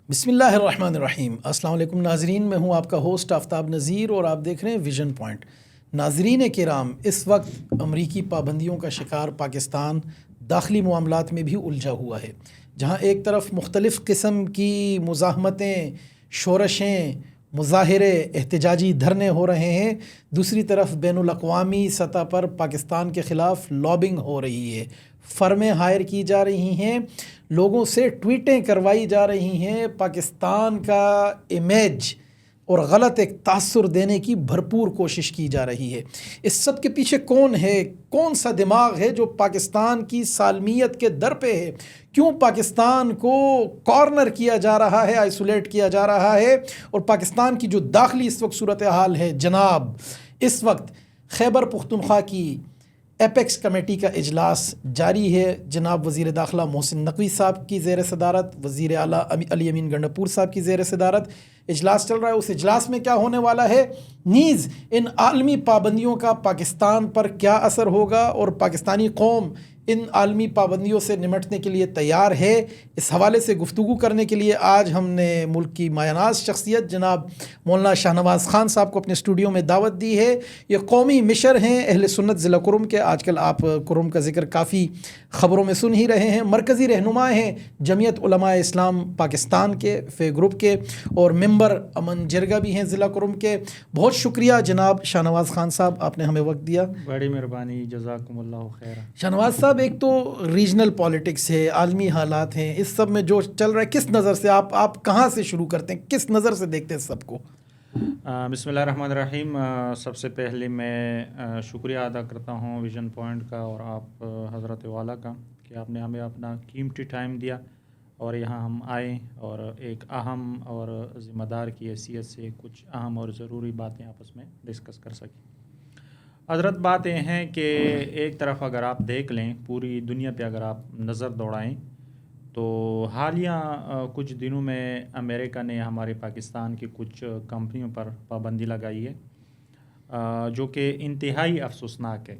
بسم اللہ الرحمن الرحیم۔ السلام علیکم ناظرین، میں ہوں آپ کا ہوسٹ آفتاب نذیر اور آپ دیکھ رہے ہیں ویژن پوائنٹ۔ ناظرین کرام، اس وقت امریکی پابندیوں کا شکار پاکستان داخلی معاملات میں بھی الجھا ہوا ہے، جہاں ایک طرف مختلف قسم کی مزاحمتیں، شورشیں، مظاہرے، احتجاجی دھرنے ہو رہے ہیں، دوسری طرف بین الاقوامی سطح پر پاکستان کے خلاف لابنگ ہو رہی ہے، فرمیں ہائر کی جا رہی ہیں، لوگوں سے ٹویٹیں کروائی جا رہی ہیں، پاکستان کا امیج اور غلط ایک تاثر دینے کی بھرپور کوشش کی جا رہی ہے۔ اس سب کے پیچھے کون ہے؟ کون سا دماغ ہے جو پاکستان کی سالمیت کے در پہ ہے؟ کیوں پاکستان کو کارنر کیا جا رہا ہے، آئسولیٹ کیا جا رہا ہے؟ اور پاکستان کی جو داخلی اس وقت صورتحال ہے جناب، اس وقت خیبر پختونخوا کی ایپیکس کمیٹی کا اجلاس جاری ہے۔ جناب وزیر داخلہ محسن نقوی صاحب کی زیر صدارت، وزیر اعلیٰ علی امین گنڈاپور صاحب کی زیر صدارت اجلاس چل رہا ہے۔ اس اجلاس میں کیا ہونے والا ہے؟ نیز ان عالمی پابندیوں کا پاکستان پر کیا اثر ہوگا اور پاکستانی قوم ان عالمی پابندیوں سے نمٹنے کے لیے تیار ہے؟ اس حوالے سے گفتگو کرنے کے لیے آج ہم نے ملک کی مایہ ناز شخصیت جناب مولانا شاہنواز خان صاحب کو اپنے اسٹوڈیو میں دعوت دی ہے۔ یہ قومی مشر ہیں اہل سنت ضلع کرم کے، آج کل آپ کرم کا ذکر کافی خبروں میں سن ہی رہے ہیں۔ مرکزی رہنما ہیں جمعیت علماء اسلام پاکستان کے فے گروپ کے، اور ممبر امن جرگہ بھی ہیں ضلع کرم کے۔ بہت شکریہ جناب شاہنواز خان صاحب، آپ نے ہمیں وقت دیا۔ بڑی مہربانی، جزاکم اللہ خیر۔ شاہنواز صاحب، ایک تو ریجنل پالیٹکس ہے، عالمی حالات ہیں، اس سب میں جو چل رہا ہے کس نظر سے آپ کہاں سے شروع کرتے ہیں، کس نظر سے دیکھتے ہیں سب کو؟ بسم اللہ الرحمن الرحیم۔ سب سے پہلے میں شکریہ ادا کرتا ہوں ویژن پوائنٹ کا اور آپ حضرت والا کا کہ آپ نے ہمیں اپنا قیمتی ٹائم دیا اور یہاں ہم آئیں اور ایک اہم اور ذمہ دار کی حیثیت سے کچھ اہم اور ضروری باتیں آپس میں ڈسکس کر سکیں۔ حضرت بات یہ ہیں کہ ایک طرف اگر آپ دیکھ لیں پوری دنیا پہ، اگر آپ نظر دوڑائیں تو حالیہ کچھ دنوں میں امریکہ نے ہمارے پاکستان کی کچھ کمپنیوں پر پابندی لگائی ہے، جو کہ انتہائی افسوسناک ہے۔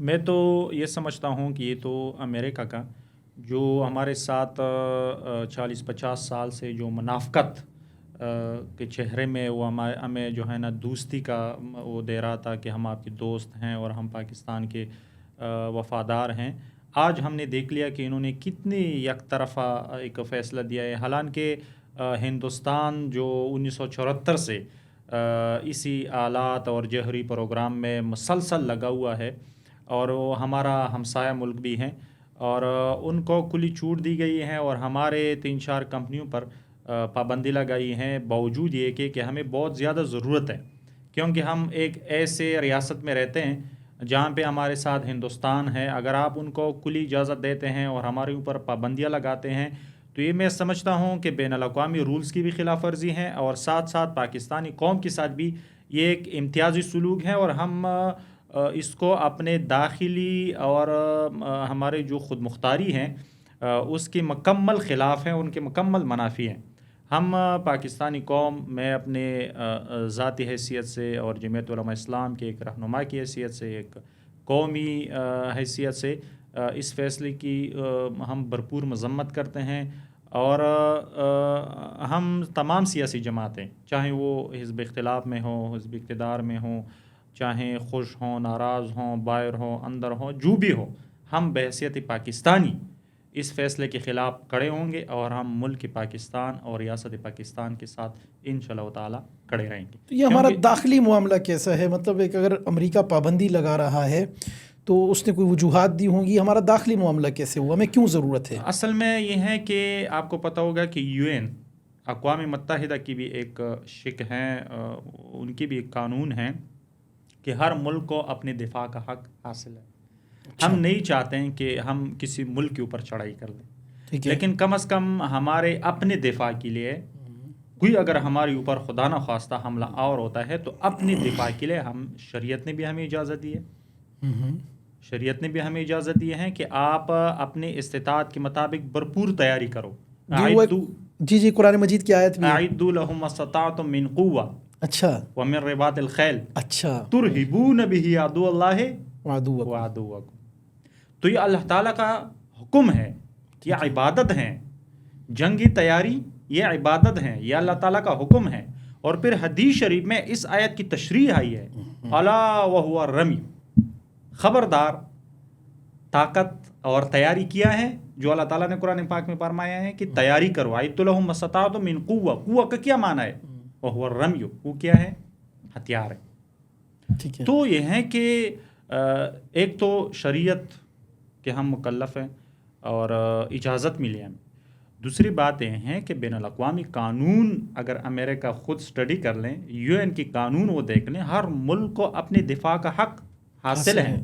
میں تو یہ سمجھتا ہوں کہ یہ تو امریکہ کا جو ہمارے ساتھ 40-50 سال سے جو منافقت کے چہرے میں وہ ہمیں جو ہے نا دوستی کا وہ دے رہا تھا کہ ہم آپ کے دوست ہیں اور ہم پاکستان کے وفادار ہیں، آج ہم نے دیکھ لیا کہ انہوں نے کتنی یک طرفہ ایک فیصلہ دیا ہے۔ حالانکہ ہندوستان جو 1974 سے اسی آلات اور جوہری پروگرام میں مسلسل لگا ہوا ہے اور وہ ہمارا ہمسایہ ملک بھی ہیں، اور ان کو کھلی چھوٹ دی گئی ہے اور ہمارے 3-4 کمپنیوں پر پابندی لگائی ہیں، باوجود یہ کہ ہمیں بہت زیادہ ضرورت ہے، کیونکہ ہم ایک ایسے ریاست میں رہتے ہیں جہاں پہ ہمارے ساتھ ہندوستان ہے۔ اگر آپ ان کو کھلی اجازت دیتے ہیں اور ہمارے اوپر پابندیاں لگاتے ہیں تو یہ میں سمجھتا ہوں کہ بین الاقوامی رولز کی بھی خلاف ورزی ہے اور ساتھ ساتھ پاکستانی قوم کے ساتھ بھی یہ ایک امتیازی سلوک ہے، اور ہم اس کو اپنے داخلی اور ہمارے جو خود مختاری ہیں اس کے مکمل خلاف ہیں، ان کے مکمل منافی ہیں۔ ہم پاکستانی قوم، میں اپنے ذاتی حیثیت سے اور جمعیت علماء اسلام کے ایک رہنما کی حیثیت سے، ایک قومی حیثیت سے اس فیصلے کی ہم بھرپور مذمت کرتے ہیں، اور ہم تمام سیاسی جماعتیں، چاہے وہ حزب اختلاف میں ہوں، حزب اقتدار میں ہوں، چاہے خوش ہوں، ناراض ہوں، باہر ہوں، اندر ہوں، جو بھی ہو، ہم بحیثیت پاکستانی اس فیصلے کے خلاف کھڑے ہوں گے اور ہم ملک پاکستان اور ریاست پاکستان کے ساتھ انشاءاللہ تعالی کھڑے رہیں گے۔ تو یہ ہمارا داخلی معاملہ کیسا ہے؟ مطلب ایک اگر امریکہ پابندی لگا رہا ہے تو اس نے کوئی وجوہات دی ہوں گی، ہمارا داخلی معاملہ کیسے ہوا، ہمیں کیوں ضرورت ہے؟ اصل میں یہ ہے کہ آپ کو پتہ ہوگا کہ UN، اقوام متحدہ کی بھی ایک شک ہے، ان کی بھی ایک قانون ہے کہ ہر ملک کو اپنے دفاع کا حق حاصل ہے۔ ہم نہیں چاہتے ہیں کہ ہم کسی ملک کے اوپر چڑھائی کر لیں، لیکن کم از کم ہمارے اپنے دفاع کے لیے کوئی اگر ہمارے اوپر خدا نہ خواستہ حملہ آور ہوتا ہے تو اپنے دفاع کے لیے شریعت نے بھی ہمیں اجازت دی ہے، شریعت نے بھی ہمیں اجازت دی ہے کہ آپ اپنے استطاعت کے مطابق بھرپور تیاری کرو۔ جی قرآن مجید کی آیت میں اعدوا لهم ما استطعتم من قوة اچھا ومن رباط الخیل اچھا ترہبون به عدو اللہ وعدوکم۔ وعدوکم۔ تو یہ اللہ تعالیٰ کا حکم ہے، یہ عبادت ہیں۔ جنگی تیاری یہ عبادت ہیں، یہ اللہ تعالیٰ کا حکم ہے. اور پھر حدیث شریف میں اس آیت کی تشریح آئی ہے، الا وہو الرمی، خبردار طاقت اور تیاری کیا ہے، جو اللہ تعالیٰ نے قرآن پاک میں فرمایا ہے کہ تیاری کرو. اعدوا لہم ما استطعتم من قوہ، قوہ کا کیا معنی ہے؟ وہو الرمی، وہ کیا ہے؟ ہتھیار ہے. ٹھیک ہے. تو یہ ہے کہ ایک تو شریعت کہ ہم مکلف ہیں اور اجازت ملی ہمیں. دوسری بات یہ ہے کہ بین الاقوامی قانون اگر امریکہ خود سٹڈی کر لیں، یو این کی قانون وہ دیکھ لیں، ہر ملک کو اپنے دفاع کا حق حاصل ہے.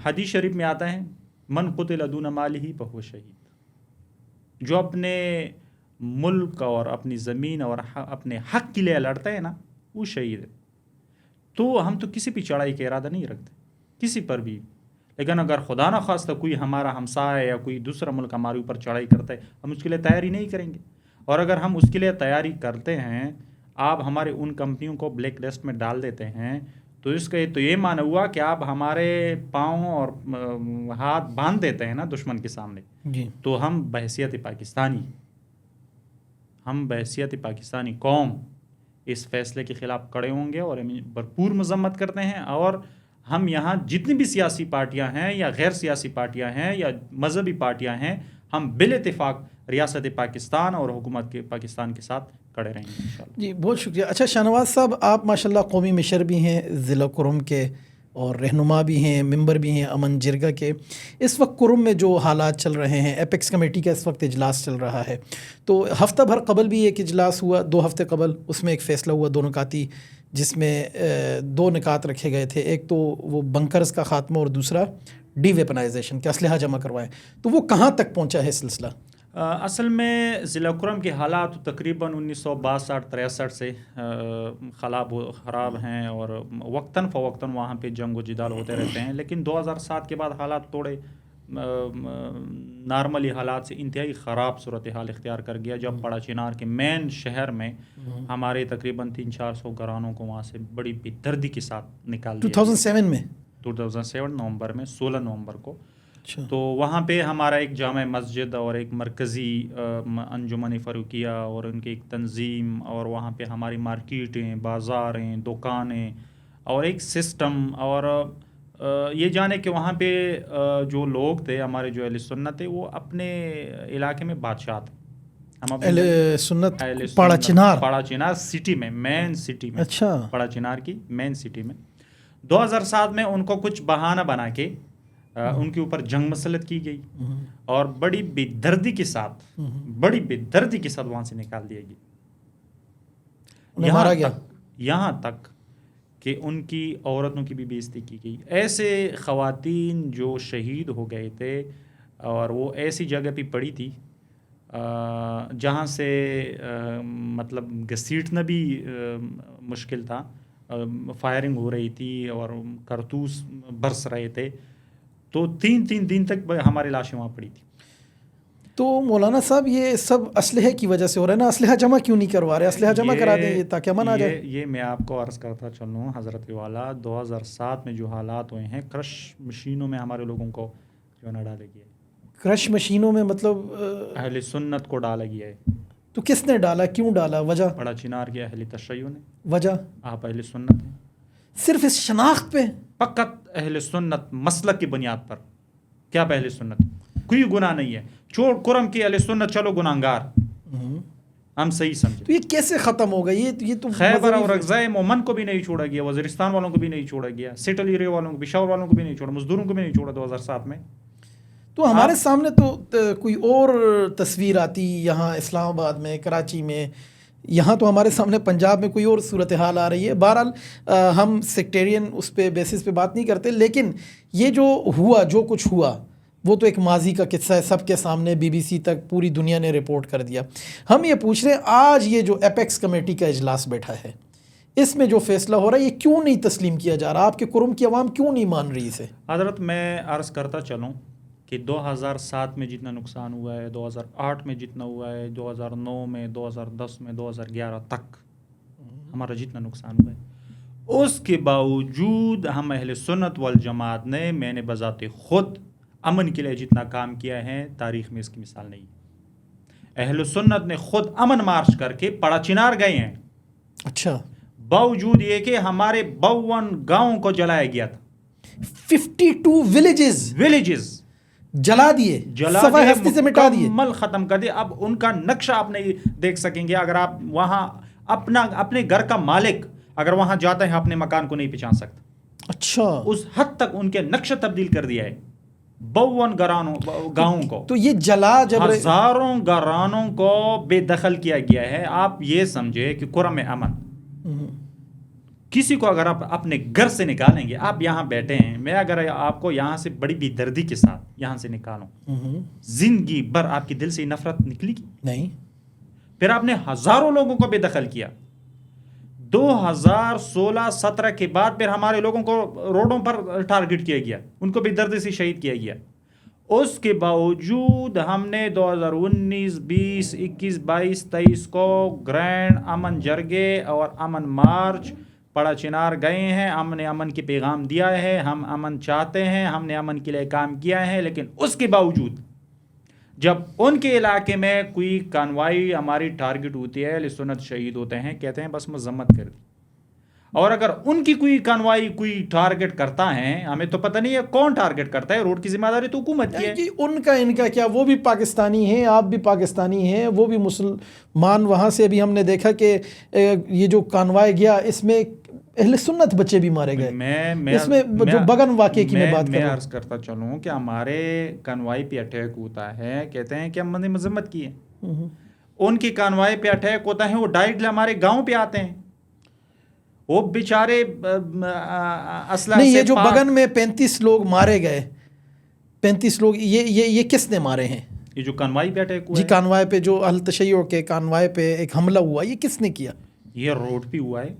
حدیث شریف میں آتا ہے من قتل دون مالہ فہو شہید، جو اپنے ملک اور اپنی زمین اور اپنے حق کے لیے لڑتا ہے نا، وہ شہید ہے. تو ہم تو کسی بھی چڑھائی کا ارادہ نہیں رکھتے، کسی پر بھی. لیکن اگر خدا نہ خواستہ کوئی ہمارا ہمسایہ یا کوئی دوسرا ملک ہمارے اوپر چڑھائی کرتا ہے، ہم اس کے لیے تیاری نہیں کریں گے. اور اگر ہم اس کے لیے تیاری کرتے ہیں، آپ ہمارے ان کمپنیوں کو بلیک لسٹ میں ڈال دیتے ہیں، تو اس کا تو یہ معنی ہوا کہ آپ ہمارے پاؤں اور ہاتھ باندھ دیتے ہیں نا دشمن کے سامنے. جی. تو ہم بحیثیت پاکستانی قوم اس فیصلے کے خلاف کڑے ہوں گے اور بھرپور مذمت کرتے ہیں. اور ہم یہاں جتنی بھی سیاسی پارٹیاں ہیں یا غیر سیاسی پارٹیاں ہیں یا مذہبی پارٹیاں ہیں، ہم بالاتفاق ریاست پاکستان اور حکومت کے پاکستان کے ساتھ کڑے رہیں گے انشاءاللہ. جی بہت شکریہ. اچھا شاہنواز صاحب، آپ ماشاءاللہ قومی مشر بھی ہیں ضلع کرم کے اور رہنما بھی ہیں، ممبر بھی ہیں امن جرگہ کے. اس وقت کرم میں جو حالات چل رہے ہیں، ایپیکس کمیٹی کا اس وقت اجلاس چل رہا ہے. تو ہفتہ بھر قبل بھی ایک اجلاس ہوا، 2 ہفتے قبل، اس میں ایک فیصلہ ہوا 2 نکاتی، جس میں 2 نکات رکھے گئے تھے. ایک تو وہ بنکرز کا خاتمہ اور دوسرا ڈی ویپنائزیشن کہ اسلحہ جمع کروائیں. تو وہ کہاں تک پہنچا ہے سلسلہ؟ اصل میں ضلع کرم کے حالات تقریباً 1962-63 سے خراب ہیں اور وقتاً فوقتاً وہاں پہ جنگ و جدال ہوتے رہتے ہیں. لیکن 2007 کے بعد حالات تھوڑے نارملی حالات سے انتہائی خراب صورتحال اختیار کر گیا، جب پڑا چنار کے مین شہر میں ہمارے تقریباً 300-400 گھرانوں کو وہاں سے بڑی بے دردی کے ساتھ نکال دیا. 2007 میں 2007 نومبر میں 16 نومبر کو. تو وہاں پہ ہمارا ایک جامع مسجد اور ایک مرکزی انجمن فاروقیہ اور ان کی ایک تنظیم، اور وہاں پہ ہماری مارکیٹیں، بازاریں، دکانیں اور ایک سسٹم. اور یہ جانے کہ وہاں پہ جو لوگ تھے ہمارے جو اہل سنت تھے، وہ اپنے علاقے میں بادشاہ تھے. ہم اہل سنت پاڑا چنار سٹی میں، مین سٹی میں. اچھا. پاڑا چنار کی مین سٹی میں 2007 میں ان کو کچھ بہانہ بنا کے ان کے اوپر جنگ مسلط کی گئی اور بڑی بے دردی کے ساتھ وہاں سے نکال دیا گیا. یہاں تک کہ ان کی عورتوں کی بھی بے عزتی کی گئی. ایسے خواتین جو شہید ہو گئے تھے اور وہ ایسی جگہ پہ پڑی تھی جہاں سے مطلب گھسیٹنا بھی مشکل تھا. فائرنگ ہو رہی تھی اور کارتوس برس رہے تھے. تو 3 دن تک ہماری لاشیں وہاں پڑی تھی. تو مولانا صاحب یہ سب اسلحے کی وجہ سے ہو رہا ہے نا؟ اسلحہ جمع کیوں نہیں کروا رہے؟ اسلحہ جمع کرا دیں تاکہ امن آ جائے. یہ میں آپ کو عرض کرتا چلوں حضرت والا، 2007 میں جو حالات ہوئے ہیں، کرش مشینوں میں ہمارے لوگوں کو جو نہ ڈالے گیا. کرش مشینوں میں مطلب اہل سنت کو ڈالا گیا ہے. تو کس نے ڈالا؟ کیوں ڈالا؟ وجہ؟ بڑا چنار کے اہل تشیع نے. وجہ؟ آپ اہل سنت ہیں. صرف اس شناخت پہ؟ فقط اہل سنت مسلک کی بنیاد پر. کیا اہل سنت؟ کوئی گناہ نہیں ہے. چھوڑ کرم کی اہل سنت چلو گناہگار، ہم صحیح سمجھے. تو یہ کیسے ختم ہوگا؟ یہ تو خیبر اور اقصی مومن کو بھی نہیں چھوڑا گیا، وزیرستان والوں کو بھی نہیں چھوڑا گیا، سٹل ایریا والوں کو، پشاور والوں کو بھی نہیں چھوڑا، مزدوروں کو بھی نہیں چھوڑا 2007 میں. تو ہمارے سامنے تو کوئی اور تصویر آتی یہاں اسلام آباد میں، کراچی میں. یہاں تو ہمارے سامنے پنجاب میں کوئی اور صورتحال آ رہی ہے. بہرحال ہم سیکٹیرین اس پہ بیسس پہ بات نہیں کرتے، لیکن یہ جو ہوا، جو کچھ ہوا، وہ تو ایک ماضی کا قصہ ہے، سب کے سامنے BBC تک پوری دنیا نے رپورٹ کر دیا. ہم یہ پوچھ رہے ہیں آج یہ جو ایپیکس کمیٹی کا اجلاس بیٹھا ہے، اس میں جو فیصلہ ہو رہا ہے یہ کیوں نہیں تسلیم کیا جا رہا؟ آپ کے کرم کی عوام کیوں نہیں مان رہی اسے؟ حضرت میں عرض کرتا چلوں کہ 2007 میں جتنا نقصان ہوا ہے، 2008 میں جتنا ہوا ہے، 2009 میں، 2010 میں، 2011 تک ہمارا جتنا نقصان ہوا ہے، اس کے باوجود ہم اہل سنت والجماعت نے، میں نے بذات خود امن کے لیے جتنا کام کیا ہے، تاریخ میں اس کی مثال نہیں. اہل سنت نے خود امن مارچ کر کے پڑا چنار گئے ہیں. اچھا. باوجود یہ کہ ہمارے 52 گاؤں کو جلایا گیا تھا. 52 ولیجز جلا دیے, جلا صفحہ ہستی سے مٹا دیے, مکمل ختم کر دیے. اب ان کا نقشہ آپ نہیں دیکھ سکیں گے اگر آپ وہاں اپنے گھر کا مالک اگر وہاں جاتا ہے اپنے مکان کو نہیں پہچان سکتا. اچھا. اس حد تک ان کے نقشہ تبدیل کر دیا ہے 52 گاؤں کو. تو یہ جلا جب ہزاروں گھرانوں کو بے دخل کیا گیا ہے. آپ یہ سمجھے کہ کرم امن کسی کو اگر آپ اپنے گھر سے نکالیں گے, آپ یہاں بیٹھے ہیں, میں اگر آپ کو یہاں سے بڑی بے دردی کے ساتھ یہاں سے نکالوں, زندگی بھر آپ کے دل سے نفرت نکلی گی نہیں. پھر آپ نے ہزاروں لوگوں کو بے دخل کیا. 2016-17 کے بعد پھر ہمارے لوگوں کو روڈوں پر ٹارگٹ کیا گیا, ان کو بے دردی سے شہید کیا گیا. اس کے باوجود ہم نے 2019, 20, 21, 22, 23 کو گرینڈ امن جرگے اور امن مارچ پڑا چنار گئے ہیں. ہم نے امن کی پیغام دیا ہے, ہم امن چاہتے ہیں, ہم نے امن کے لیے کام کیا ہے. لیکن اس کے باوجود جب ان کے علاقے میں کوئی کانوائی ہماری ٹارگٹ ہوتی ہے, اہل سنت شہید ہوتے ہیں, کہتے ہیں بس مذمت کر دی. اور اگر ان کی کوئی کانوائی کوئی ٹارگٹ کرتا ہے, ہمیں تو پتہ نہیں ہے کون ٹارگٹ کرتا ہے, روڈ کی ذمہ داری تو حکومت کی ہے. ان کا کیا, وہ بھی پاکستانی ہیں, آپ بھی پاکستانی ہیں, وہ بھی مسلمان. وہاں سے ابھی ہم نے دیکھا کہ یہ جو کانوائے گیا اس میں اہل سنت بچے بھی مارے گئے. اس میں جو بگن واقعے کی میں بات کر رہا ہوں, عرض کرتا چلوں کہ ہمارے کانوائی پہ اٹیک ہوتا ہے, کہتے ہیں کہ ہم نے مذمت کی ہے. ان کی کانوائی پہ اٹیک ہوتا ہے, وہ ڈائریکٹلی ہمارے گاؤں پہ آتے ہیں, وہ بیچارے اسلحہ نہیں. سے یہ جو بگن میں 35 لوگ مارے گئے, 35 لوگ, یہ کس نے مارے ہیں؟ یہ جو کانوائی پہ اٹیک ہوا جی, کانوائے پہ جو اہل تشیع کے کانوائے پہ ایک حملہ ہوا, یہ کس نے کیا؟ یہ روڈ پہ ہوا ہے.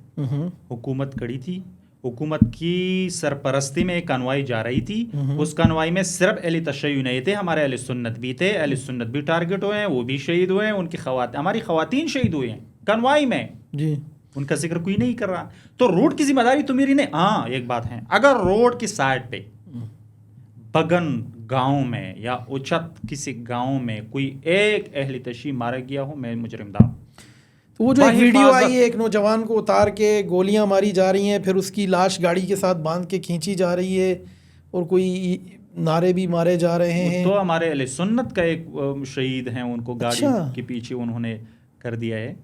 حکومت کڑی تھی, حکومت کی سرپرستی میں ایک کانوائی جا رہی تھی. اس کانوائی میں صرف اہل تشیع نہیں تھے, ہمارے اہل سنت بھی تھے. اہل سنت بھی ٹارگٹ ہوئے ہیں, وہ بھی شہید ہوئے ہیں. ان کی ہماری خواتین شہید ہوئے ہیں کانوائی میں. جی, ان کا ذکر کوئی نہیں کر رہا. تو روڈ کی ذمہ داری تو میری نہیں. ہاں ایک بات ہے, اگر روڈ کی سائڈ پہ بگن گاؤں میں یا اچت کسی گاؤں میں کوئی ایک اہل تشیع مارا گیا ہو, میں مجرم دار. تو وہ جو ایک ویڈیو آئی ہے, ایک نوجوان کو اتار کے گولیاں ماری جا رہی ہیں, پھر اس کی لاش گاڑی کے ساتھ باندھ کے کھینچی جا رہی ہے, اور کوئی نعرے بھی مارے جا رہے ہیں. تو ہمارے اہل سنت کا ایک شہید ہیں, ان کو گاڑی کے پیچھے انہوں نے کر دیا ہے.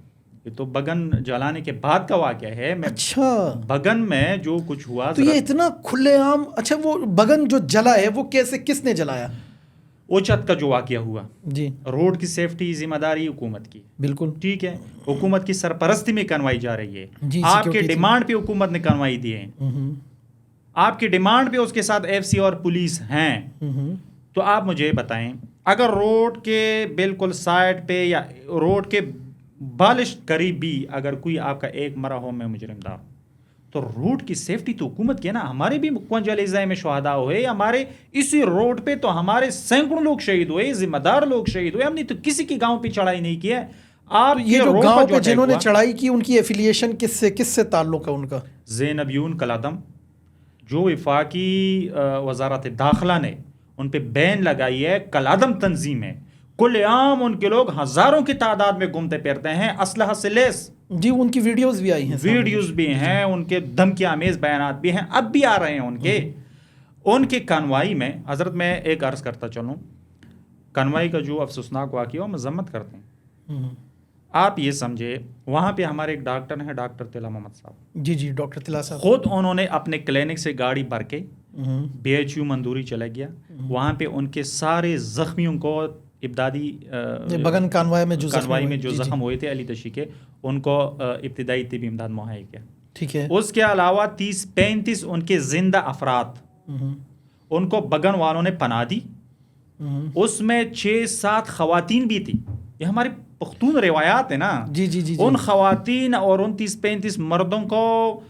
یہ تو بگن جلانے کے بعد کا واقعہ ہے. اچھا, بگن میں جو کچھ ہوا تو یہ اتنا کھلے عام. اچھا, وہ بگن جو جلا ہے وہ کیسے, کس نے جلایا؟ اوچت کا جو واقعہ ہوا, جی, روڈ کی سیفٹی ذمہ داری حکومت کی. بالکل ٹھیک ہے, حکومت کی سرپرستی میں کانوائی جا رہی ہے. جی, آپ کے ڈیمانڈ پہ حکومت نے کانوائی دی ہے, آپ کی ڈیمانڈ پہ اس کے ساتھ ایف سی اور پولیس ہیں. تو آپ مجھے بتائیں, اگر روڈ کے بالکل سائڈ پہ یا روڈ کے بالش قریب بھی اگر کوئی آپ کا ایک مرا ہو, میں مجرم دار. تو روڈ کی سیفٹی تو حکومت کی ہے نا. ہمارے بھی 52 اجزاء میں شہداء ہوئے, ہمارے اسی روڈ پہ تو ہمارے سینکڑوں لوگ شہید ہوئے, ذمہ دار لوگ شہید ہوئے. ہم نے تو کسی کی گاؤں پہ چڑھائی نہیں کی ہے. آپ یہ جو گاؤں پہ جنہوں نے چڑھائی کی, ان کی ایفیلیشن کس سے تعلق ہے ان کا؟ زینبیون کلادم, جو وفاقی وزارت داخلہ نے ان پہ بین لگائی ہے, کلادم تنظیم ہے. کل عام ان کے لوگ ہزاروں کی تعداد میں گھومتے پھرتے ہیں اسلحہ سے لیس. جی, ان کی ویڈیوز بھی آئی ہیں, ویڈیوز بھی ہیں, ان کے دھمکی آمیز بیانات بھی ہیں, اب بھی آ رہے ہیں. ان کے کانوائی میں حضرت میں ایک عرض کرتا چلوں, کانوائی کا جو افسوسناک واقعہ وہ مذمت کرتے ہیں. آپ یہ سمجھے, وہاں پہ ہمارے ایک ڈاکٹر ہیں, ڈاکٹر طلا محمد صاحب. جی جی, ڈاکٹر طلا صاحب, خود انہوں نے اپنے کلینک سے گاڑی بھر کے BHU مندوری چلا گیا. وہاں پہ ان کے سارے زخمیوں کو ابتدائی بگن کانوائی میں جو زخم ہوئے تھے علی تشی کے, ان کو ابتدائی طبی امداد مہیا کیا. ٹھیک ہے. اس کے علاوہ 30-35 ان کے زندہ افراد, ان کو بگن والوں نے پناہ دی. اس میں 6-7 خواتین بھی تھی. یہ ہماری پختون روایات ہے نا. جی جی جی, ان خواتین اور ان 30-35 مردوں کو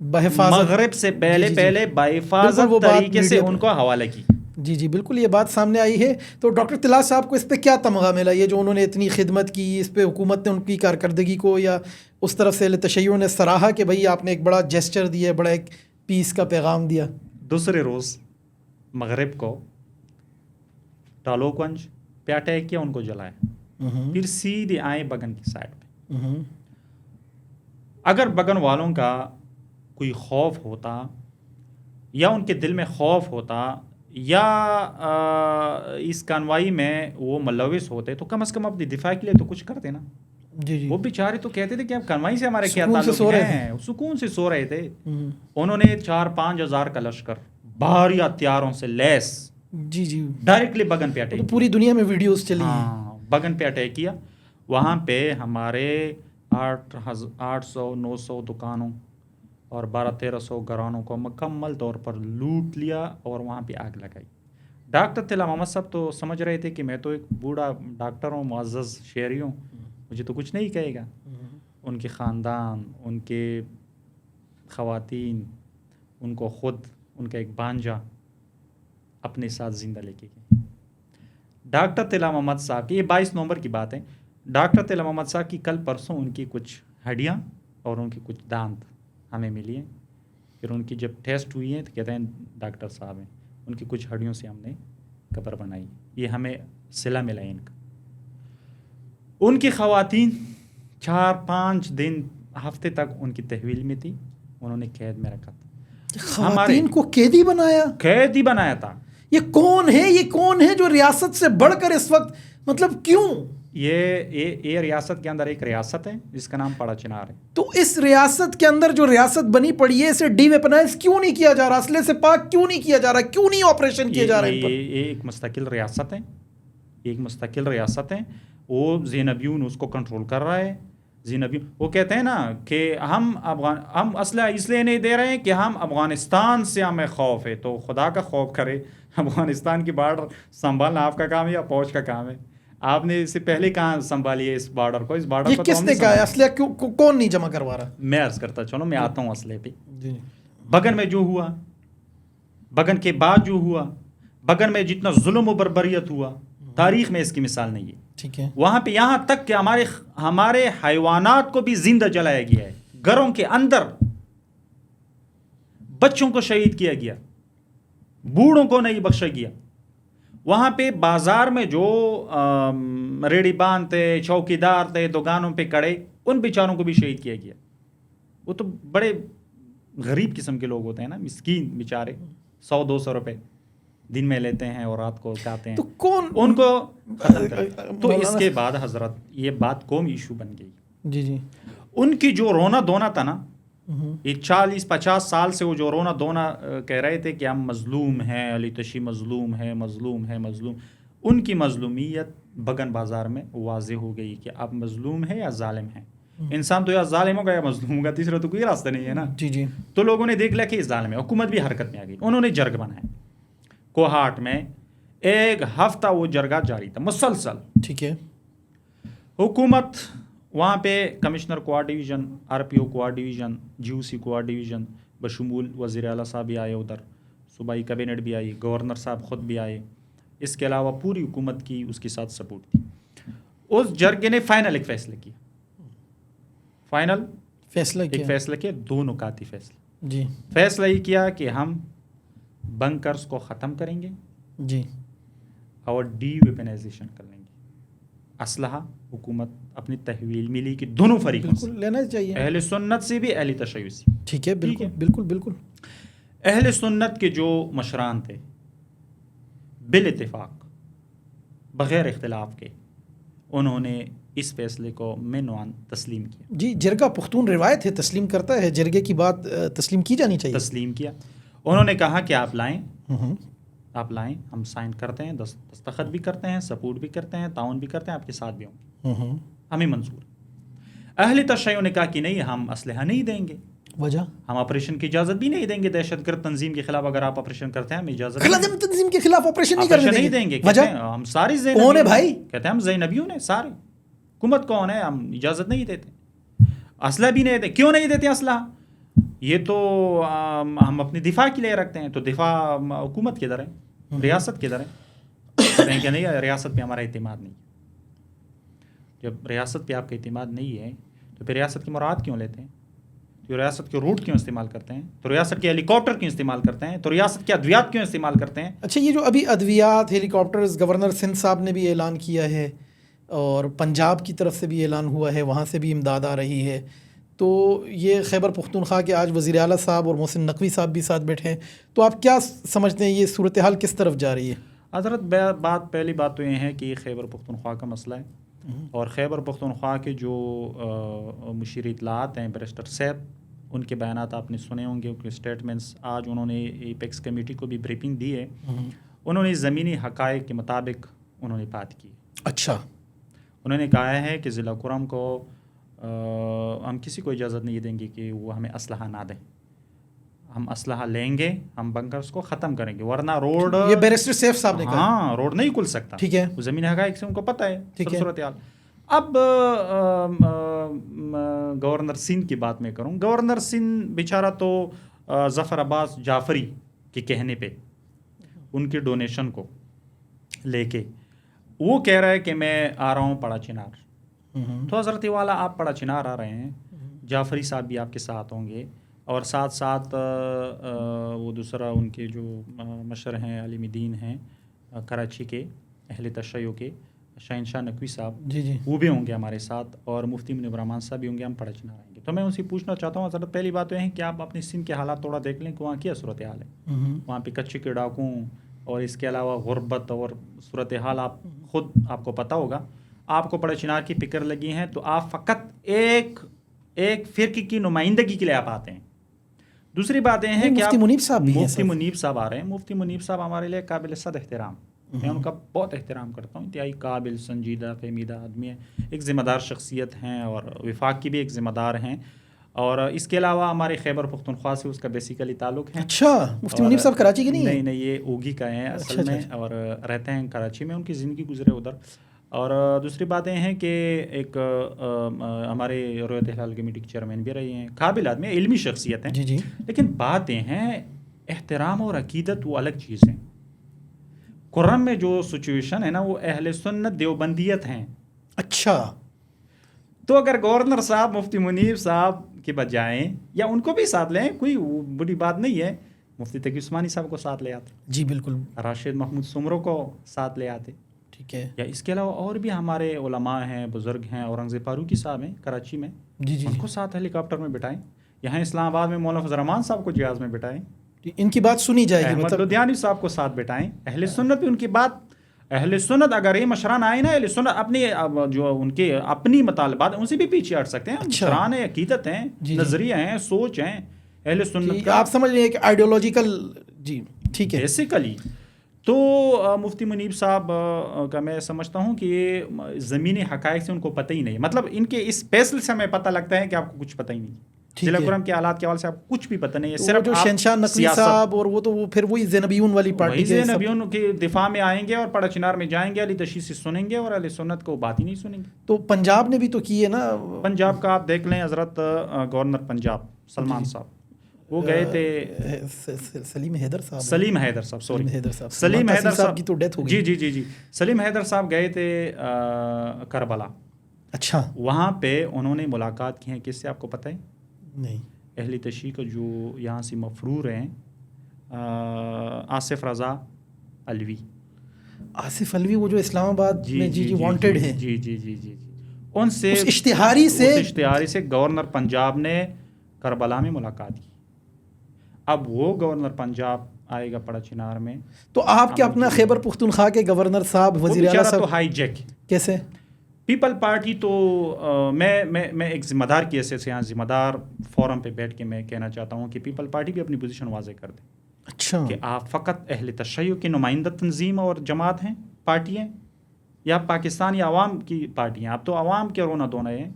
مغرب سے پہلے بحفاظت طریقے سے ان کو حوالہ کی. جی جی, بالکل یہ بات سامنے آئی ہے. تو ڈاکٹر طلا صاحب کو اس پہ کیا تمغہ ملا, یہ جو انہوں نے اتنی خدمت کی, اس پہ حکومت نے ان کی کارکردگی کو یا اس طرف سے تشیع نے سراہا کہ بھئی آپ نے ایک بڑا جیسچر دیا, بڑا ایک پیس کا پیغام دیا؟ دوسرے روز مغرب کو ٹالو گنج پہ اٹیک کیا, ان کو جلایا. پھر سیدھے آئے بگن کی سائڈ پہ. اگر بگن والوں کا کوئی خوف ہوتا یا ان کے دل میں خوف ہوتا یا اس کانوائی میں وہ ملوث ہوتے تو کم از کم اپنی دفاع کے لیے تو کچھ کرتے نا. جی وہ بیچارے تو کہتے تھے کہ اب کانوائی سے ہمارے کیا تعلق ہے, سکون سے سو رہے تھے. انہوں نے 4-5 ہزار کا لشکر بھاری ہتھیاروں سے لیس ڈائریکٹلی بگن پہ اٹیک, پوری دنیا میں ویڈیوز چلی ہیں. بگن پہ اٹیک کیا. وہاں پہ ہمارے 800-900 دکانوں اور 1200-1300 گھرانوں کو مکمل طور پر لوٹ لیا اور وہاں پہ آگ لگائی. ڈاکٹر طلا محمد صاحب تو سمجھ رہے تھے کہ میں تو ایک بوڑھا ڈاکٹر ہوں, معزز شہری ہوں, مجھے تو کچھ نہیں کہے گا. ان کے خاندان, ان کے خواتین, ان کو خود, ان کا ایک بانجا اپنے ساتھ زندہ لے کے گئے. ڈاکٹر طلا محمد صاحب کی, یہ 22 نومبر کی بات ہے, ڈاکٹر طلا محمد صاحب کی کل پرسوں ان کی کچھ ہڈیاں اور ان کی کچھ دانت ہمیں ملی ہیں. پھر ان کی جب ٹیسٹ ہوئی ہیں تو کہتے ہیں ڈاکٹر صاحب ہیں, ان کی کچھ ہڈیوں سے ہم نے قبر بنائی. یہ ہمیں صلہ ملا ان کا. ان کی خواتین 4-5 دن ہفتے تک ان کی تحویل میں تھی, انہوں نے قید میں رکھا تھا. خواتین کو قیدی بنایا, قیدی بنایا تھا. یہ کون ہے, یہ کون ہے جو ریاست سے بڑھ کر اس وقت, مطلب کیوں؟ یہ ریاست کے اندر ایک ریاست ہے جس کا نام پڑا چنار ہے. تو اس ریاست کے اندر جو ریاست بنی پڑی ہے اسے ڈی ویپنائز کیوں نہیں کیا جا رہا, اسلحے سے پاک کیوں نہیں کیا جا رہا, کیوں نہیں آپریشن کیے جا رہے ہیں؟ یہ ایک مستقل ریاست ہے, ایک مستقل ریاست ہے. وہ زینبیون اس کو کنٹرول کر رہا ہے. زینبیون وہ کہتے ہیں نا کہ ہم اسلحہ اس لیے نہیں دے رہے ہیں کہ ہم افغانستان سے ہمیں خوف ہے. تو خدا کا خوف کرے, افغانستان کی بارڈر سنبھالنا آپ کا کام ہے یا فوج کا کام ہے؟ آپ نے اس سے پہلے کہاں سنبھالی ہے اس بارڈر کو؟ اس بارڈر یہ کس نے کہا ہے اسلحہ کون نہیں جمع کروا رہا؟ میں عرض کرتا چلو, میں آتا ہوں اسلحے پہ. بگن میں جو ہوا, بگن کے بعد جو ہوا, بگن میں جتنا ظلم و بربریت ہوا, تاریخ میں اس کی مثال نہیں ہے. ٹھیک ہے. وہاں پہ یہاں تک کہ ہمارے حیوانات کو بھی زندہ جلایا گیا ہے, گھروں کے اندر بچوں کو شہید کیا گیا, بوڑھوں کو نہیں بخشا گیا. وہاں پہ بازار میں جو ریڑھی باندھ تھے, چوکی دار تھے, دکانوں پہ کڑے, ان بیچاروں کو بھی شہید کیا گیا. وہ تو بڑے غریب قسم کے لوگ ہوتے ہیں نا, مسکین بیچارے, 100-200 روپے دن میں لیتے ہیں اور رات کو کھاتے ہیں. تو کون ان کو ختم کرے؟ تو اس کے بعد حضرت یہ بات قومی ایشو بن گئی. جی ان کی جو رونا دھونا تھا نا, یہ 40-50 سال سے وہ جو رونا دھونا کہہ رہے تھے کہ ہم مظلوم ہیں, علی تشی مظلوم ہے, مظلوم ہے, مظلوم. ان کی مظلومیت بگن بازار میں واضح ہو گئی کہ اب مظلوم ہے یا ظالم ہے. انسان تو یا ظالم ہوگا یا مظلوم ہوگا, تیسرا تو کوئی راستہ نہیں ہے نا. جی تو لوگوں نے دیکھ لیا کہ یہ ظالم ہے. حکومت بھی حرکت میں آ گئی. انہوں نے جرگ بنایا کوہاٹ میں. 1 ہفتہ وہ جرگہ جاری تھا مسلسل. ٹھیک ہے. حکومت وہاں پہ کمشنر کوآر ڈویژن, آر پی او کوآر ڈویژن, جی او سی کوآر ڈویژن بشمول وزیر اعلیٰ صاحب بھی آئے, ادھر صوبائی کابینٹ بھی آئی, گورنر صاحب خود بھی آئے. اس کے علاوہ پوری حکومت کی اس کے ساتھ سپورٹ تھی. اس جرگے نے فائنل ایک فیصلہ کیا. فائنل فیصلہ کیا 2 نکاتی فیصلہ. جی. فیصلہ یہ کیا کہ ہم بنکرز کو ختم کریں گے جی, اور ڈی ویپنائزیشن کر لیں گے. اسلحہ حکومت اپنی تحویل ملی کہ دونوں فریقوں سے لینا چاہیے, اہل سنت سے بھی, اہل تشیع سے. ٹھیک ہے, بالکل. اہل سنت کے جو مشران تھے بالاتفاق بغیر اختلاف کے, انہوں نے اس فیصلے کو مینوان تسلیم کیا. جی, جرگہ پختون روایت ہے, تسلیم کرتا ہے. جرگے کی بات تسلیم کی جانی چاہیے. تسلیم کیا. انہوں نے کہا کہ آپ لائیں, ہم سائن کرتے ہیں, دستخط بھی کرتے ہیں, سپورٹ بھی کرتے ہیں, تعاون بھی کرتے ہیں, آپ کے ساتھ بھی ہوں گے, ہمیں منظور. اہل تشیع نے کہا کہ نہیں, ہم اسلحہ نہیں دیں گے. وجہ؟ ہم آپریشن کی اجازت بھی نہیں دیں گے. دہشت گرد تنظیم کے خلاف اگر آپ آپریشن کرتے ہیں ہم اجازت تنظیم کے خلاف آپریشن نہیں دیں گے. وجہ ہم ساری کون ہے بھائی؟ کہتے ہیں ہم زینبیون ہیں سارے. حکومت کون ہے؟ ہم اجازت نہیں دیتے, اسلحہ بھی نہیں دیتے. کیوں نہیں دیتے اسلحہ؟ یہ تو ہم اپنی دفاع کے لیے رکھتے ہیں. تو دفاع حکومت کدھر ہے, ریاست کدھر ہے؟ کہیں کہ نہیں, ریاست پہ ہمارا اعتماد نہیں. جب ریاست پہ آپ کا اعتماد نہیں ہے تو پھر ریاست کی مراد کیوں لیتے ہیں؟ تو ریاست کے روٹ کیوں استعمال کرتے ہیں؟ تو ریاست کے ہیلی کاپٹر کیوں استعمال کرتے ہیں؟ تو ریاست کے ادویات کیوں استعمال کرتے ہیں؟ اچھا, یہ جو ابھی ادویات, ہیلی کاپٹرز, گورنر سندھ صاحب نے بھی اعلان کیا ہے اور پنجاب کی طرف سے بھی اعلان ہوا ہے، وہاں سے بھی امداد آ رہی ہے. تو یہ خیبر پختونخوا کے آج وزیر اعلیٰ صاحب اور محسن نقوی صاحب بھی ساتھ بیٹھے ہیں. تو آپ کیا سمجھتے ہیں یہ صورتحال کس طرف جا رہی ہے؟ حضرت پہلی بات تو یہ ہے کہ یہ خیبر پختونخوا کا مسئلہ ہے، اور خیبر پختونخوا کے جو مشیر اطلاعات ہیں بیرسٹر سیب، ان کے بیانات آپ نے سنے ہوں گے، ان کے اسٹیٹمنٹس. آج انہوں نے ایپیکس کمیٹی کو بھی بریفنگ دی ہے. انہوں نے زمینی حقائق کے مطابق انہوں نے بات کی. اچھا. انہوں نے کہا ہے کہ ضلع کرم کو ہم کسی کو اجازت نہیں دیں گے کہ وہ ہمیں اسلحہ نہ دیں. ہم اسلحہ لیں گے، ہم بنکرز کو ختم کریں گے، ورنہ روڈ، یہ بیرسٹر سیف صاحب نے کہا. ہاں، روڈ نہیں کھل سکتا. ٹھیک ہے. وہ زمینی حقائق سے ان کو پتہ ہے صورتحال. اب گورنر سندھ کی بات میں کروں. گورنر سندھ بیچارہ تو ظفر عباس جعفری کے کہنے پہ ان کی ڈونیشن کو لے کے وہ کہہ رہا ہے کہ میں آ رہا ہوں پڑا چنار. تو حضرت والا آپ پڑا چنار آ رہے ہیں، جعفری صاحب بھی آپ کے ساتھ ہوں گے، اور ساتھ ساتھ وہ دوسرا ان کے جو مشر ہیں عالم دین ہیں کراچی کے اہل تشیع کے شہنشاہ نقوی صاحب، جی وہ بھی ہوں گے ہمارے ساتھ، اور مفتی منیب الرحمان صاحب بھی ہوں گے. ہم پڑا چنار آئیں گے. تو میں ان سے پوچھنا چاہتا ہوں حضرت، پہلی بات تو یہ ہے کہ آپ اپنے سندھ کے حالات تھوڑا دیکھ لیں کہ وہاں کیا صورتحال ہے. وہاں پہ کچے کے ڈاکوں اور اس کے علاوہ غربت اور صورتحال آپ کو پتہ ہوگا. آپ کو پڑا چنار کی فکر لگی ہیں تو آپ فقط ایک فرقے کی نمائندگی کے لیے آپ آتے ہیں. دوسری بات یہ ہے کہ مفتی منیب صاحب مفتی منیب صاحب آ رہے ہیں. مفتی منیب صاحب ہمارے لیے قابل صد احترام، میں ان کا بہت احترام کرتا ہوں. انتہائی قابل، سنجیدہ، فہمیدہ آدمی ہے، ایک ذمہ دار شخصیت ہیں، اور وفاق کی بھی ایک ذمہ دار ہیں. اور اس کے علاوہ ہمارے خیبر پختونخوا سے اس کا بیسیکلی تعلق ہے. اچھا. مفتی منیب صاحب کراچی کے نہیں ہیں؟ نہیں، یہ اوگی کا ہیں اصل میں، اور رہتے ہیں کراچی میں. ان کی زندگی گزرے ادھر. اور دوسری بات یہ ہے کہ ایک ہمارے رویت ہلال کمیٹی کے چیئرمین بھی رہے ہیں، قابل آدمی، علمی شخصیت ہیں. جی. لیکن بات یہ ہیں احترام اور عقیدت وہ الگ چیز ہیں. کرم میں جو سچویشن ہے نا، وہ اہل سنت دیوبندیت ہیں. اچھا. تو اگر گورنر صاحب مفتی منیب صاحب کے بجائیں، یا ان کو بھی ساتھ لیں، کوئی بڑی بات نہیں ہے، مفتی تقی عثمانی صاحب کو ساتھ لے آتے. جی بالکل. راشد محمود سمرو کو ساتھ لے آتے. ٹھیک ہے. یا اس کے علاوہ اور بھی ہمارے علماء ہیں، بزرگ ہیں، اورنگزیب فاروقی صاحب ہیں کراچی میں، ان کو ساتھ ہیلی کاپٹر میں بٹھائیں. یہاں اسلام آباد میں مولانا فضل الرحمان صاحب کو جہاز میں بٹھائیں. ان کی بات سنی جائے گی. احمد لدھیانوی صاحب کو ساتھ بٹھائیں. اہل سنت بھی ان کی بات، اہل سنت اگر یہ مشران آئے نا، اہل سنت اپنی جو ان کے اپنی مطالبات ان سے بھی پیچھے ہٹ سکتے ہیں. مشران ہیں، عقیدت ہیں، نظریہ ہیں، سوچ ہیں اہل سنت کا. آپ سمجھ رہے ہیں کہ آئیڈیولوجیکل. جی ٹھیک ہے. بیسیکلی تو مفتی منیب صاحب کا میں سمجھتا ہوں کہ یہ زمینی حقائق سے ان کو پتہ ہی نہیں. مطلب ان کے اس فیصلے سے ہمیں پتہ لگتا ہے کہ آپ کو کچھ پتہ ہی نہیں. ضلع کرم کے حالات کے حوالے سے آپ کو کچھ بھی پتہ نہیں ہے. صرف جو شہنشاہ نقوی صاحب اور وہ تو وہ پھر وہی زینبیون والی پارٹی کے زینبیون کے دفاع میں آئیں گے اور پڑا چنار میں جائیں گے، علی تشیع سے سنیں گے، اور اہل سنت کو بات ہی نہیں سنیں گے. تو پنجاب نے بھی تو کی ہے نا. پنجاب کا آپ دیکھ لیں حضرت، گورنر پنجاب سلمان صاحب وہ گئے تھے. سلیم حیدر صاحب کی تو ڈیتھ ہو گئی. جی سلیم حیدر صاحب گئے تھے کربلا. اچھا. وہاں پہ انہوں نے ملاقات کی ہے کس سے آپ کو پتہ ہے؟ نہیں. اہل تشیع کا جو یہاں سے مفرور ہیں، آصف رضا علوی. آصف علوی وہ جو اسلام آباد میں جی وانٹڈ ہیں. جی ان سے اس اشتہاری سے گورنر پنجاب نے کربلا میں ملاقات کی. اب وہ گورنر پنجاب آئے گا پڑا چنار میں. تو آپ کیا اپنا خیبر پختونخوا کے گورنر صاحب وزیر اعلیٰ صاحب تو ہائی جیک کیسے؟ پیپل پارٹی تو میں ایک ذمہ دار کی حیثیت سے یہاں ذمہ دار فورم پہ بیٹھ کے میں کہنا چاہتا ہوں کہ پیپل پارٹی بھی اپنی پوزیشن واضح کر دے. اچھا. کہ آپ فقط اہل تشیع کی نمائندہ تنظیم اور جماعت ہیں، پارٹی ہیں، یا پاکستان یا عوام کی پارٹی ہیں؟ آپ تو عوام کے رونا دھونا ہیں.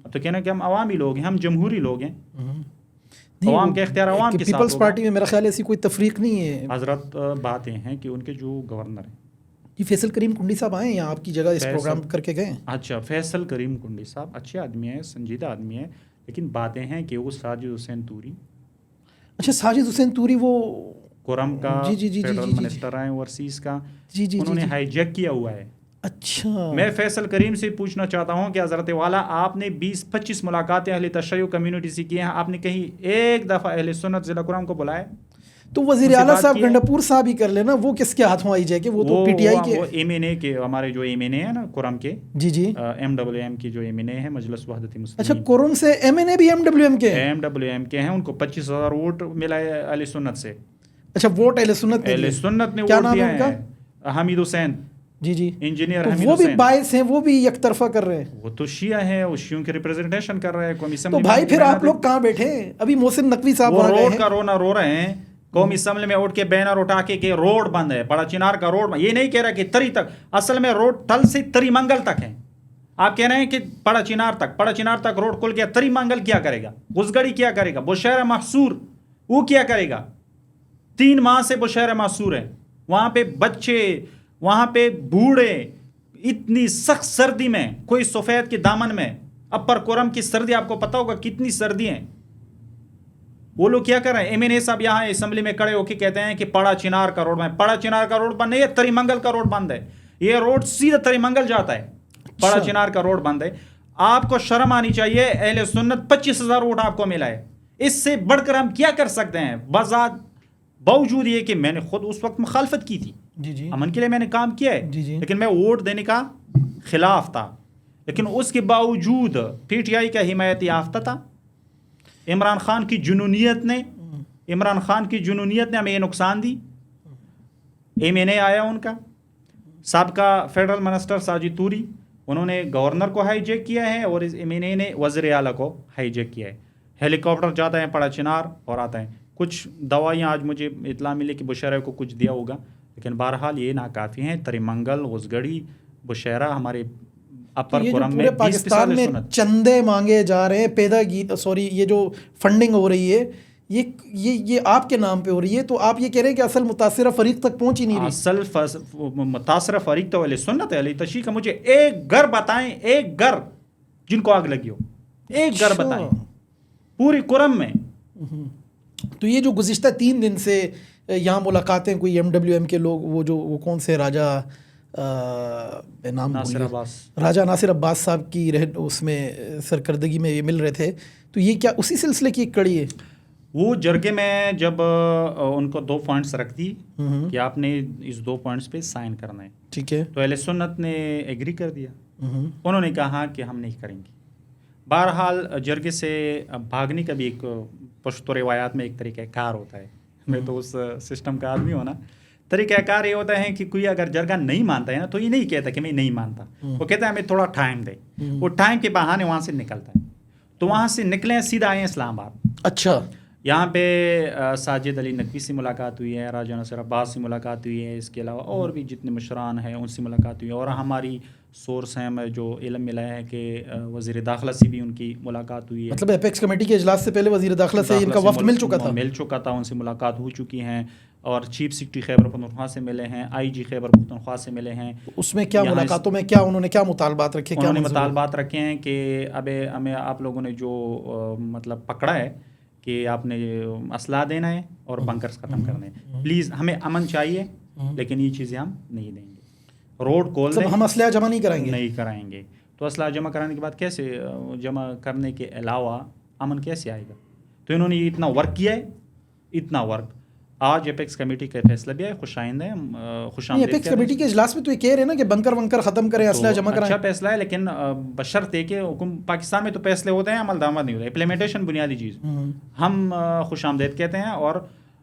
اب تو کہنا کہ ہم عوامی لوگ ہیں، ہم جمہوری لوگ ہیں. عوام کے اختیار عوام کے ساتھ. پیپلز پارٹی میں میرا خیال ایسی کوئی تفریق نہیں ہے. حضرت بات یہ ہیں کہ ان کے جو گورنر ہیں، جی فیصل کریم کنڈی صاحب آئے ہیں یہاں آپ کی جگہ اس پروگرام کر کے گئے. اچھا. فیصل کریم کنڈی صاحب اچھے آدمی ہیں، سنجیدہ آدمی ہیں، لیکن باتیں ہیں کہ وہ ساجد حسین توری. اچھا. ساجد حسین توری وہ کرم کا فیڈرل منسٹر ہیں اوورسیز کا. انہوں نے ہائی جیک کیا ہوا ہے. اچھا. میں فیصل کریم سے پوچھنا چاہتا ہوں کہ حضرت والا آپ نے 20-25 ملاقاتیں اہل تشیع کمیونٹی سے کی ہیں، آپ نے کہیں ایک دفعہ اہل سنت ضلع کرم کو بلائے؟ تو وزیر اعلیٰ صاحب گنڈاپور صاحب ہی کر لینا, وہ کس کے ہاتھوں آئی جائے کہ وہ تو پی ٹی آئی کے ایم این اے کے, ہمارے جو ایم این اے ہیں نا کرم کے, جی جی MWM کی جو ایم این اے ہے مجلس وحدت مسلمین. اچھا کرم سے ایم این اے بھی MWM کے ہیں؟ MWM کے ہیں, ان کو 25,000 ووٹ ملا ہے اہل سنت سے. اچھا ووٹ اہل سنت نے کیا ووٹ نام دیا ہے ان کا؟ ہے حمید حسین. جی جی انجینئر حمید حسین. وہ بھی باعث ہیں, وہ بھی یک طرفہ کر رہے ہیں. وہ تو شیعہ ہیں, وہ شیعوں کی ریپرزنٹیشن کر رہے ہیں قومی اسمبلی. تو بھائی پھر آپ لوگ کہاں بیٹھے ہیں؟ ابھی محسن نقوی صاحب وہ روڈ کا رونا رو رہے ہیں, قومی اسمبلی میں اٹھ کے بینر اٹھا کے کہ روڈ بند ہے, بڑا چنار کا روڈ. یہ نہیں کہہ رہا کہ تری تک, اصل میں روڈ ٹل سے تری منگل تک ہے. آپ کہہ رہے ہیں کہ بڑا چنار تک روڈ کھل گیا. تری منگل کیا کرے گا؟ گزگڑی کیا کرے گا؟ بشہر محصور وہ کیا کرے گا؟ 3 ماہ سے بشہر محصور ہے. وہاں پہ بچے, وہاں پہ بوڑھے, اتنی سخت سردی میں, کوئی سفید کے دامن میں. اپر کرم کی سردی آپ کو پتا ہوگا کتنی سردی ہیں. وہ لوگ کیا کر رہے ہیں؟ ایم این اے صاحب یہاں اسمبلی میں کھڑے ہو کے کہتے ہیں کہ پڑا چنار کا روڈ بند. پڑا چنار کا روڈ بند نہیں ہے, تری منگل کا روڈ بند ہے. یہ روڈ سیدھا تری منگل جاتا ہے. پڑا چنار کا روڈ بند ہے. آپ کو شرم آنی چاہیے. اہل سنت 25,000 ووٹ آپ کو ملا ہے. اس سے بڑھ کر ہم کیا کر سکتے ہیں؟ بذات باوجود یہ کہ میں نے خود اس وقت مخالفت کی تھی, امن کے لیے میں نے کام کیا ہے, لیکن میں ووٹ دینے کا خلاف تھا. لیکن اس کے باوجود پی ٹی آئی کا حمایت یافتہ تھا. عمران خان کی جنونیت نے ہمیں یہ نقصان دی. ایم این اے آیا ان کا, سابقہ فیڈرل منسٹر ساجد توری, انہوں نے گورنر کو ہائی جیک کیا ہے, اور اس ایم این اے نے وزیر اعلیٰ کو ہائی جیک کیا ہے. ہیلی کاپٹر جاتا ہے پڑا چنار اور آتا ہے. کچھ دوائیاں آج مجھے اطلاع ملی کہ بشہرہ کو کچھ دیا ہوگا, لیکن بہرحال یہ ناکافی ہیں. تری منگل, غزگڑی, بشہرہ ہمارے اپر کرم میں پاکستان میں چندے مانگے جا رہے ہیں, یہ جو فنڈنگ ہو رہی ہے یہ آپ کے نام پہ ہو رہی ہے. تو آپ یہ کہہ رہے ہیں کہ اصل متاثرہ فریق تک پہنچ ہی نہیں رہی. اصل متاثرہ فریق تو اہل سنت ہے. اہل تشیع کا مجھے ایک گھر بتائیں, ایک گھر جن کو آگ لگی ہو, ایک گھر بتائیں پوری کرم میں. تو یہ جو گزشتہ 3 دن سے یہاں ملاقاتیں کوئی MWM کے لوگ, وہ کون سے راجہ راجہ ناصر عباس صاحب کی اس میں سرکردگی میں یہ مل رہے تھے, تو یہ کیا اسی سلسلے کی ایک کڑی ہے؟ وہ جرگے میں جب ان کو 2 پوائنٹس رکھ دی کہ آپ نے اس 2 پوائنٹس پہ سائن کرنا ہے, ٹھیک ہے, تو اہل سنت نے ایگری کر دیا. انہوں نے کہا کہ ہم نہیں کریں گے. بہرحال جرگے سے بھاگنے کا بھی ایک پشتو روایات میں ایک طریقہ کار ہوتا ہے. میں تو اس سسٹم کا آدمی ہونا. طریقہ کار یہ ہوتا ہے کہ کوئی اگر جرگہ نہیں مانتا ہے نا, تو یہ نہیں کہتا کہ میں نہیں مانتا, وہ کہتا ہے ہمیں تھوڑا ٹائم دے. وہ ٹائم کے بہانے وہاں سے نکلتا ہے. تو وہاں سے نکلیں, سیدھا آئے اسلام آباد. اچھا, یہاں پہ ساجد علی نقوی سے ملاقات ہوئی ہے, راجہ ناصر عباس سے ملاقات ہوئی ہے, اس کے علاوہ اور بھی جتنے مشران ہیں ان سے ملاقات ہوئی ہے. اور ہماری سورس ہیں میں جو علم ملا ہے کہ وزیر داخلہ سے بھی ان کی ملاقات ہوئی ہے. مطلب ایپیکس کمیٹی کے اجلاس سے پہلے وزیر داخلہ سے ان کا وفد مل چکا تھا, ان سے ملاقات ہو چکی ہیں. اور چیف سیکرٹری خیبر پختونخوا سے ملے ہیں, IG خیبر پختونخوا سے ملے ہیں. اس میں کیا ملاقاتوں میں کیا انہوں نے کیا مطالبات رکھے؟ انہوں نے مطالبات رکھے ہیں کہ اب ہمیں آپ لوگوں نے جو مطلب پکڑا ہے کہ آپ نے اسلحہ دینا ہے اور بنکرز ختم کرنے ہیں, پلیز ہمیں امن چاہیے, لیکن یہ چیزیں ہم نہیں دیں گے. روڈ کھول دیں, ہم اسلحہ جمع نہیں کرائیں گے. تو اسلحہ جمع کرانے کے بعد کیسے جمع کرنے کے علاوہ امن کیسے آئے گا؟ تو انہوں نے اتنا ورک کیا ہے, اتنا ورک. آج ایپیکس کمیٹی کا فیصلہ بھی ہے, خوش آمدید ہے. ایپیکس کمیٹی کے اجلاس میں تو یہ کہہ رہے ہیں نا کہ بنکر ختم کریں, اسلحہ جمع کریں. اچھا فیصلہ ہے, لیکن بشرط ہے کہ پاکستان میں تو فیصلے ہوتے ہیں, عمل درآمد نہیں ہوتا. امپلیمنٹیشن بنیادی چیز. ہم خوش آمدید کہتے ہیں اور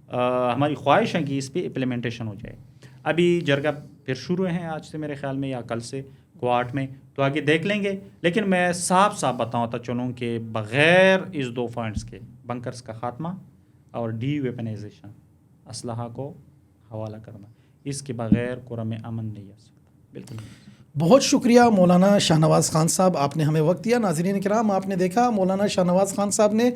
ہماری خواہش ہے کہ اس پہ امپلیمنٹیشن ہو جائے. ابھی جرگہ پھر شروع ہیں آج سے میرے خیال میں, یا کل سے کوارٹ میں, تو آگے دیکھ لیں گے. لیکن میں صاف بتاتا چلوں کہ بغیر اس 2 پوائنٹس کے, بنکرز کا خاتمہ اور ڈی ویپنائزیشن, اسلحہ کو حوالہ کرنا, اس کے بغیر قرآن میں امن نہیں آ سکتا. بالکل. بہت شکریہ مولانا شاہ نواز خان صاحب, آپ نے ہمیں وقت دیا. ناظرین کرام, آپ نے دیکھا مولانا شاہ نواز خان صاحب نے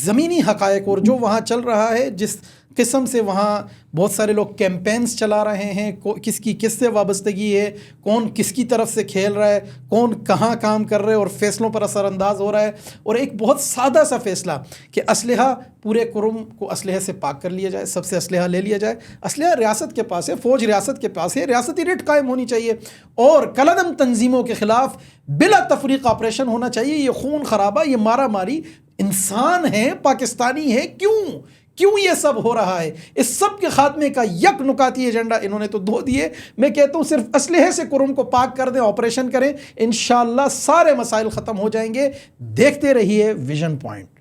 زمینی حقائق اور جو وہاں چل رہا ہے, جس قسم سے وہاں بہت سارے لوگ کیمپینز چلا رہے ہیں, کس کی کس سے وابستگی ہے, کون کس کی طرف سے کھیل رہا ہے, کون کہاں کام کر رہے اور فیصلوں پر اثر انداز ہو رہا ہے. اور ایک بہت سادہ سا فیصلہ کہ اسلحہ پورے قرم کو اسلحے سے پاک کر لیا جائے, سب سے اسلحہ لے لیا جائے. اسلحہ ریاست کے پاس ہے, فوج ریاست کے پاس ہے, ریاستی ریٹ قائم ہونی چاہیے اور کالعدم تنظیموں کے خلاف بلا تفریق آپریشن ہونا چاہیے. یہ خون خرابہ, یہ مارا ماری, انسان ہے, پاکستانی ہے, کیوں یہ سب ہو رہا ہے؟ اس سب کے خاتمے کا یک نکاتی ایجنڈا انہوں نے تو دو دیے. میں کہتا ہوں صرف اسلحے سے کرم کو پاک کر دیں، آپریشن کریں، انشاءاللہ سارے مسائل ختم ہو جائیں گے. دیکھتے رہیے ویژن پوائنٹ.